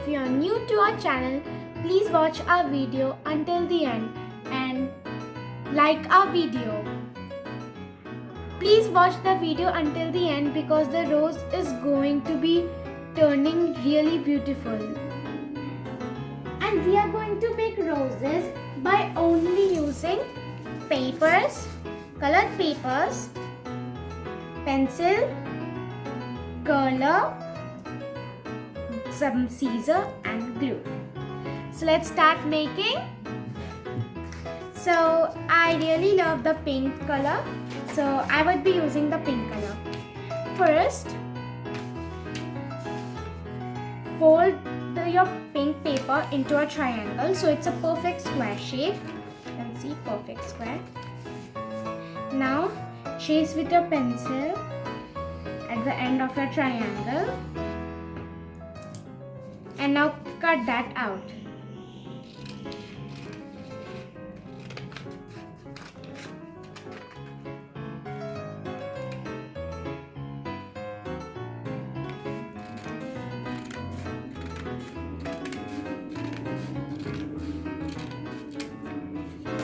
if you are new to our channel, please watch our video until the end and like our video. Please watch the video until the end because the rose is going to be turning really beautiful. And we are going to make roses by only using papers, colored papers, pencil, curler, some scissor and glue. So let's start making. So I really love the pink color, so I would be using the pink color. First, fold your pink paper into a triangle so it's a perfect square shape. You can see perfect square. Now trace with your pencil at the end of your triangle and now cut that out.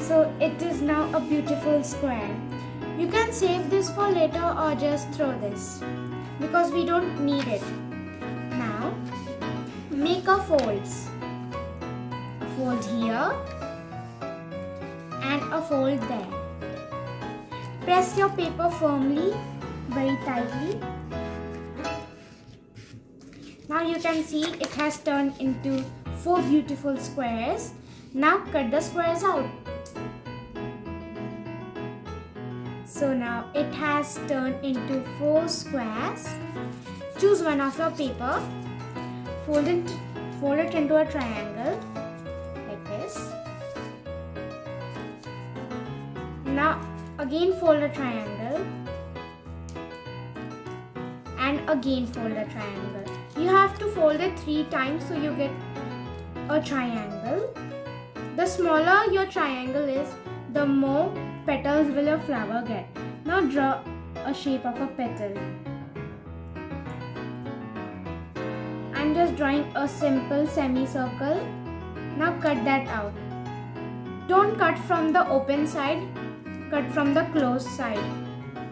So it is now a beautiful square. You can save this for later or just throw this because we don't need it. Now make a folds. A fold here and a fold there. Press your paper firmly, very tightly. Now you can see it has turned into 4 beautiful squares. Now cut the squares out. So now it has turned into 4 squares. Choose one of your paper, fold it into a triangle like this. Now again fold a triangle and again fold a triangle. You have to fold it 3 times so you get a triangle. The smaller your triangle is, the more petals will your flower get. Now draw a shape of a petal. I'm just drawing a simple semicircle. Now cut that out. Don't cut from the open side, cut from the closed side.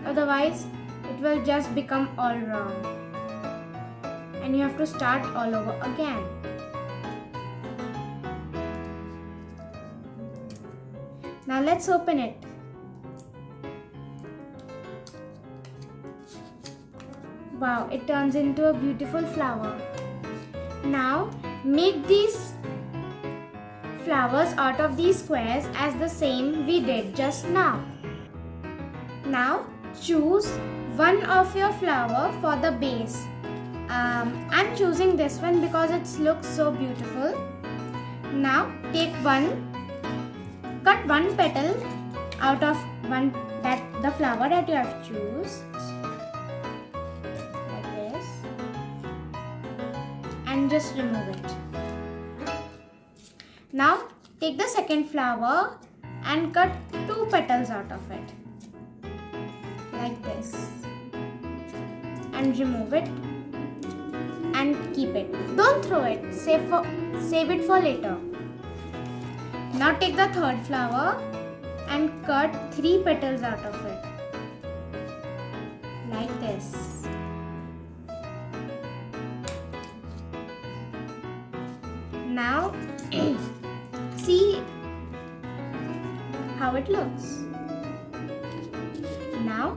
Otherwise, it will just become all wrong. And you have to start all over again. Now let's open it. Wow, it turns into a beautiful flower. Now make these flowers out of these squares as the same we did just now. Now choose one of your flower for the base. I'm choosing this one because it looks so beautiful. Now take cut one petal out of the flower that you have chosen. And just remove it. Now take the second flower and cut 2 petals out of it like this and remove it and keep it. Don't throw it, save it for later. Now take the third flower and cut 3 petals out of it like this. Now see how it looks. Now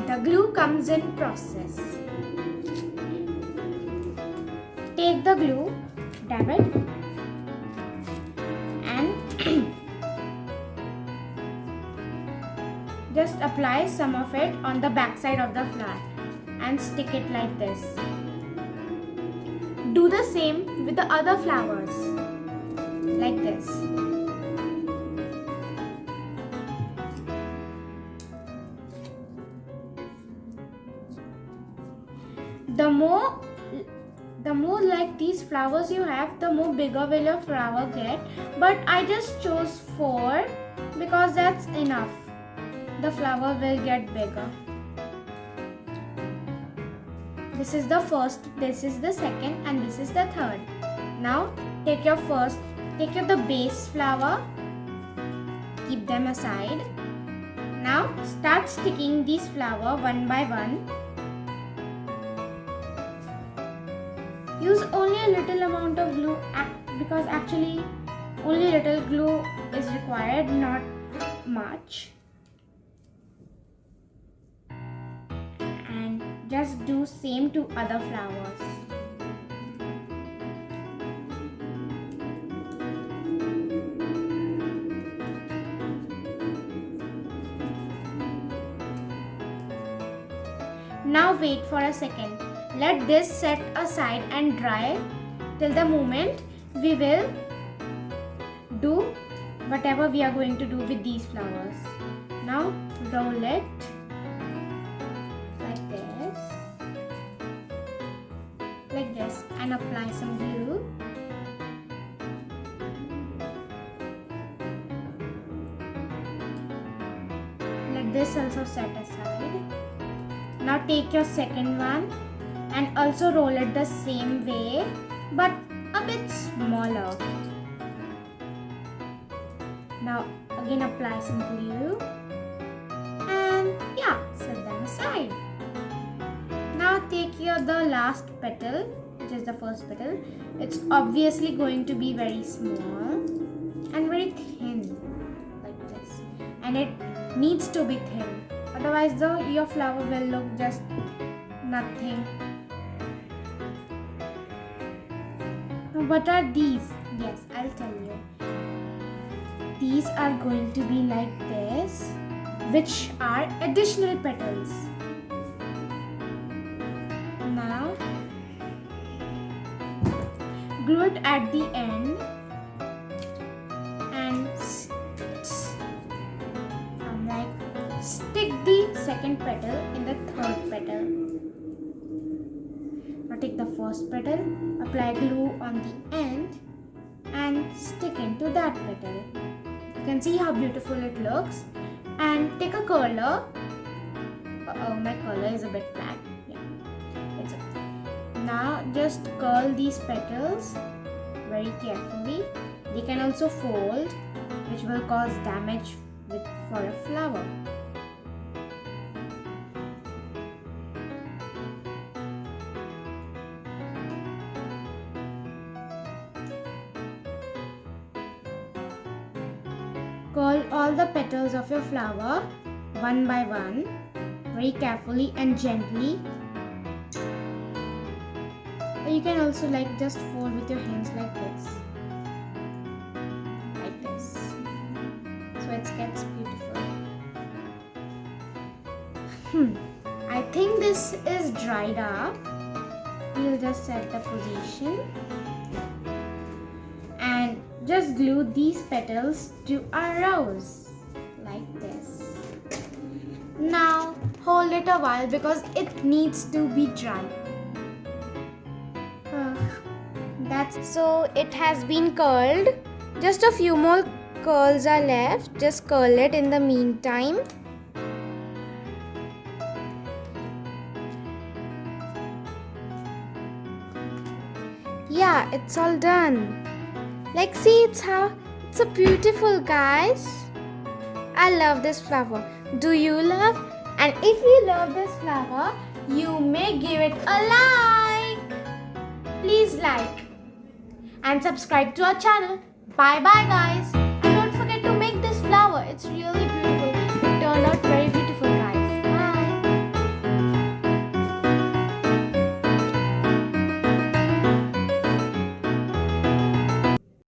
the glue comes in process. Take the glue, dab it and just apply some of it on the back side of the flower and stick it like this. Do the same with the other flowers, like this. The more like these flowers you have, the more bigger will your flower get. But I just chose 4 because that's enough. The flower will get bigger. This is the first, this is the second, and this is the third. Now take the base flower, keep them aside. Now start sticking these flowers one by one. Use only a little amount of glue because actually only little glue is required, not much. And just do same to other flowers. Now wait for a second. Let this set aside and dry till the moment we will do whatever we are going to do with these flowers. Now roll it like this and apply some glue. Let this also set aside. Now take your second one and also roll it the same way but a bit smaller. Now again apply some glue and set them aside. Now take the last petal, which is the first petal. It's obviously going to be very small and very thin like this, and it needs to be thin, otherwise your flower will look just nothing. What are these? Yes, I'll tell you. These are going to be like this, which are additional petals. Now glue it at the end and stick the second petal in the third petal. Now take the first petal, apply glue on the end and stick into that petal. You can see how beautiful it looks. And take a curler. My curler is a bit flat. It's okay. Now just curl these petals very carefully. They can also fold, which will cause damage for a flower. Curl all the petals of your flower one by one, very carefully and gently. You can also just fold with your hands like this. So it gets beautiful. I think this is dried up. We'll just set the position and just glue these petals to a rose like this. Now hold it a while because it needs to be dry. So it has been curled. Just a few more curls are left. Just curl it in the meantime. Yeah, it's all done. See, it's a beautiful, guys. I love this flower. Do you love? And if you love this flower, you may give it a like. Please like and subscribe to our channel. Bye bye, guys. And don't forget to make this flower. It's really beautiful.